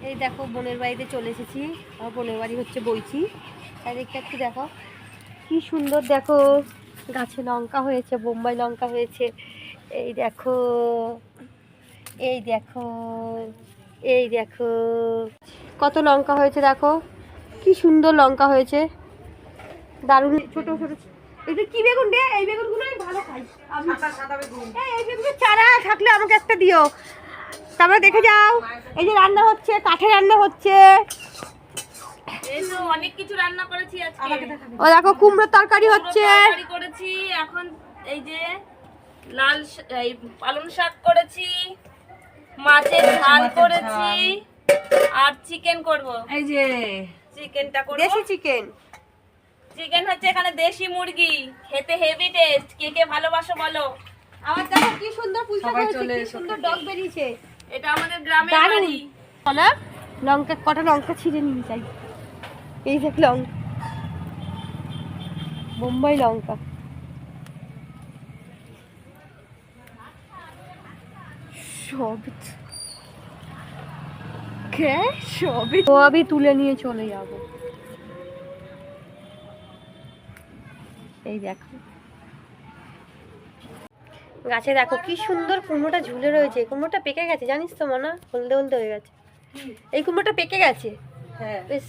এই দেখো বোনের বাড়িতে চলে এসেছি। আমার বোনের বাড়ি হচ্ছে বইচি। চারিদিকটা একটু দেখো কি সুন্দর, দেখো গাছে লঙ্কা হয়েছে, বোম্বাই লঙ্কা হয়েছে। এই দেখো, এই দেখো, এই দেখো কত লঙ্কা হয়েছে, দেখো কি সুন্দর লঙ্কা হয়েছে, দারুণ ছোট ছোট। এটা কি বেগুন রে? এই বেগুনগুলো আমি ভালো খাই। এই বেগুনের চারা থাকলে আমাকে একটা দিও। তারপরে দেখে যাও, এই যে রান্না হচ্ছে, কাঠে রান্না হচ্ছে। অনেক কিছু রান্না করেছি আজকে। ও দেখো কুমড়োর তরকারি হচ্ছে। তরকারি করেছি, এখন এই যে লাল এই পালং শাক করেছি, মাছের ঝাল করেছি, আর চিকেন করব। এই যে চিকেনটা করব, দেশি চিকেন। চিকেন হচ্ছে এখানে দেশি মুরগি, খেতে হেভি টেস্ট। কে কে ভালোবাসো বলো। আমার দেখো কি সুন্দর পুঁইশাক হয়েছে, কি সুন্দর ডগ বেরিয়েছে। এটা আমাদের গ্রামের দারুণ। বাড়ি। না লঙ্কা, কটা লঙ্কা ছিঁড়ে নিয়ে যাই। এই দেখ লঙ্কা, বোম্বাই লঙ্কা। সবই তুলে নিয়ে চলে যাব। এই দেখো গাছে দেখো কি সুন্দর কুমড়োটা ঝুলে রয়েছে। কুমড়োটা পেকে গেছে জানিস তো মনা, হলদে হলদে হয়ে গেছে। এই কুমড়োটা পেকে গেছে। হ্যাঁ বেশ